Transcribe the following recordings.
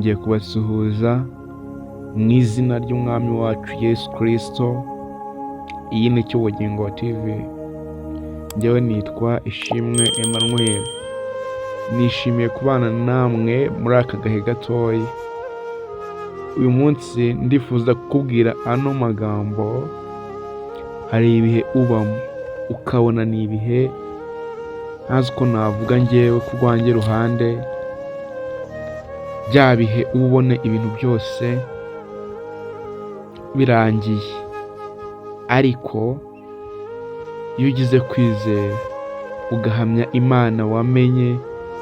nongeye kubasuhuza mu izina ry'umwami wacu Yesu Kristo. Iyi ni Cy'ubugingo TV. Njyewe nitwa Ishimwe Emmanuel. Nishimiye kubana namwe muri aka gahe gatoya. Uyu munsi ndifuza kukubwira ano magambo. Hari ibihe ubamo ukabona ni ibihe ntazi ko navuga njyewe ku rwanjye ruhande. Bya bihe ubone ibintu byose birangiye, ariko iyo ugize kwizera ugahamya Imana wamenye,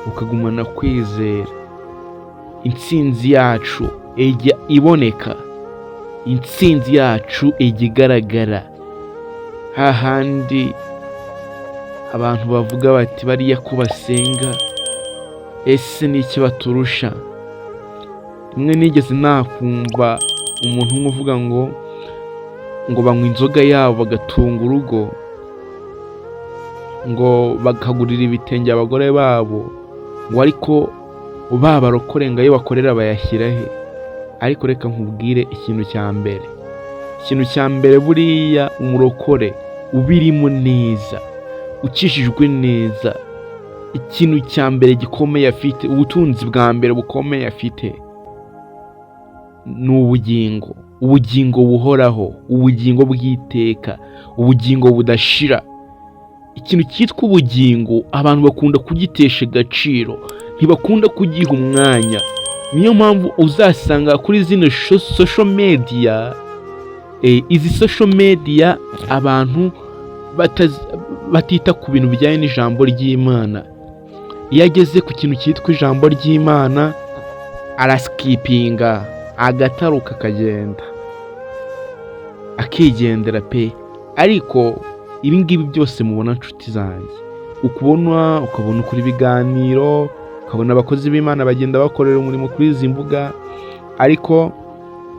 ukagumana kwizera, intsinzi yacu ijya iboneka, intsinzi yacu ijya igaragara. Hahandi abantu bavuga bati bariya ko basenga, ese ni iki baturusha? Rimwe nigeze nakumva umuntu umwe uvuga ngo banywa inzoga yabo bagatunga urugo, ngo bakagurira ibitenge abagore babo, ngo ariko babarokore ngo ayo bakorera bayashyira he? Ariko reka nkubwire ikintu cya mbere buriya umurokore ubirimo neza, ukishijwe neza, ikintu cya mbere gikomeye afite, ubutunzi bwa mbere bukomeye afite ni ubugingo buhoraho, ubugingo bw'iteka, ubugingo budashira. Ikintu cyitwa ubugingo abantu bakunda kugitesha agaciro, ntibakunda kugiha umwanya. Niyo mpamvu uzasanga kuri zino social media, izi social media abantu batita ku bintu bijyanye n'ijambo ry'Imana. Iyo ageze ku kintu cyitwa ijambo ry'Imana araskipinga, agataruka akagenda akigendera pe. Ariko ibi ngibi byose mubona nshuti zanjye, ukabona ukuri ibiganiro, ukabona abakozi b'Imana bagenda bakorera umurimo kuri izi mbuga, ariko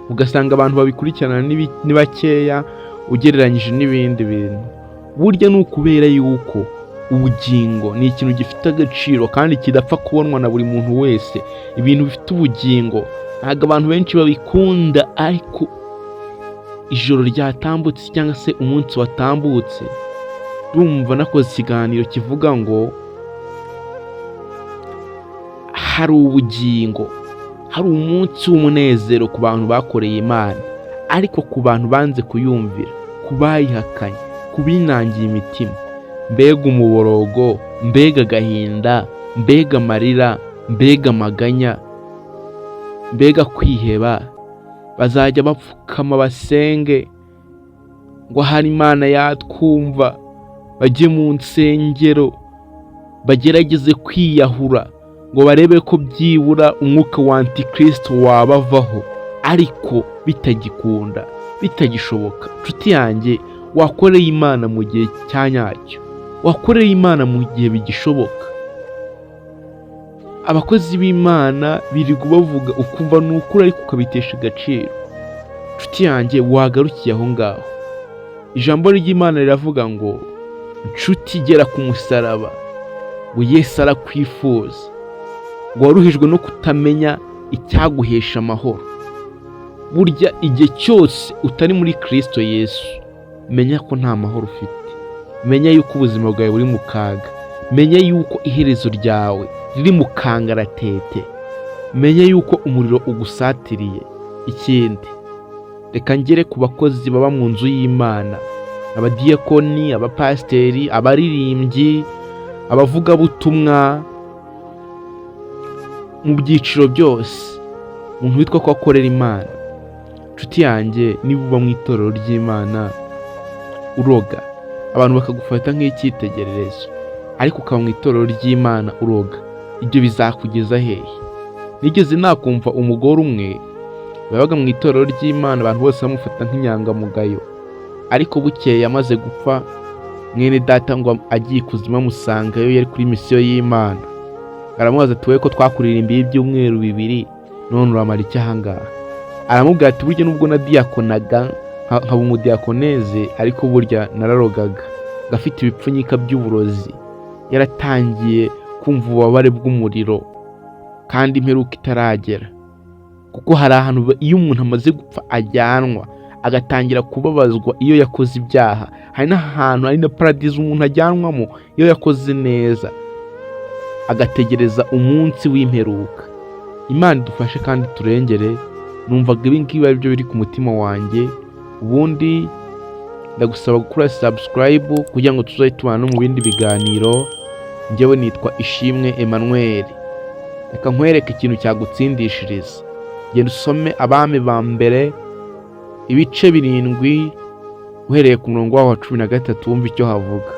ugasanga abantu babikurikirana ni bakeya ugereranyije n'ibindi bintu. Burya ni ukubera yuko ubugingo ni ikintu gifite agaciro kandi kidapfa kubonwa na buri muntu wese. Ibintu bifite ubugingo ntabwo abantu benshi babikunda, ariko ijoro ryatambutse cyangwa se umunsi watambutse, ndumva nakoze ikiganiro kivuga ngo hari ubugingo, hari umunsi w'umunezero ku bantu bakoreye Imana, ariko ku bantu banze kuyumvira, ku bayihakanye, ku binangiye imitima, mbega umuborogo, mbega agahinda, mbega amarira, mbega amaganya, mbega kwiheba. Bazajya bapfukama basenge ngo hari Imana yatwumva, bajye mu nsengero bagerageze kwiyahura ngo barebe ko byibura umwuka wa Antikristo wabavaho, ariko bitagikunda, bitagishoboka. Nshuti yanjye, wakoreye Imana mu gihe cya nyacyo, wakoreye Imana mu gihe bigishoboka. Abakozi b'Imana birirwa bavuga ukumva ni ukuri, ariko ukabitesha agaciro. Nshuti yanjye, wagarukiye aho ngaho. Ijambo ry'Imana riravuga ngo nshuti gera ku musaraba, ngo Yesu arakwifuza, ngo waruhijwe no kutamenya icyaguhesha amahoro. Burya igihe cyose utari muri Kristo Yesu, menya ko nta mahoro ufite, menya yuko ubuzima bwawe buri mu kaga, menya yuko iherezo ryawe riri mu kangaratete, menya yuko umuriro ugusatiriye. Ikindi, reka ngere ku bakozi baba mu nzu y'Imana, abadiyakoni, abapasiteri, abaririmbyi, abavugabutumwa, mu byiciro byose, umuntu witwa ko akorera Imana. Nshuti yanjye, niba uba mu itorero ry'Imana uroga, abantu bakagufata nk'icyitegererezo, ariko ukaba mu itorero ry'Imana uroga, ibyo bizakugeza hehe? Nigeze nakumva umugore umwe yabaga mu itorero ry'Imana, abantu bose bamufata nk'inyangamugayo, ariko bukeye amaze gupfa, mwene data ngo agiye ikuzimu amusangayo, yari kuri misiyo y'Imana. Aramubaza ati, wowe ko twakuririmbiye ibyumweru 2 none uramara iki aha ngaha? Aramubwira ati, burya nubwo nadiyakonaga nkaba umudiyakoneze, ariko burya nararogaga, gafite ibipfunyika by'uburozi. Yaratangiye kumva ububabare bw'umuriro kandi imperuka itaragera. kuko hari ahantu iyo umuntu amaze gupfa ajyanwa agatangira kubabazwa iyo yakoze ibyaha. Hari n'ahantu, hari na paradizo umuntu ajyanwamo iyo yakoze neza, agategereza umunsi w'imperuka. Imana idufashe kandi turengere. Numvaga ibi ngibi ari byo biri ku mutima wanjye. Ubundi ndagusaba gukora subscribe kugira ngo tuzajye tubana no mu bindi biganiro. Njyewe nitwa Ishimwe Emmanuel. Reka nkwereke ikintu cyagutsindishiriza. Genda usome Abami ba mbere ibice 7 uhereye ku murongo wa 13 wumva icyo havuga.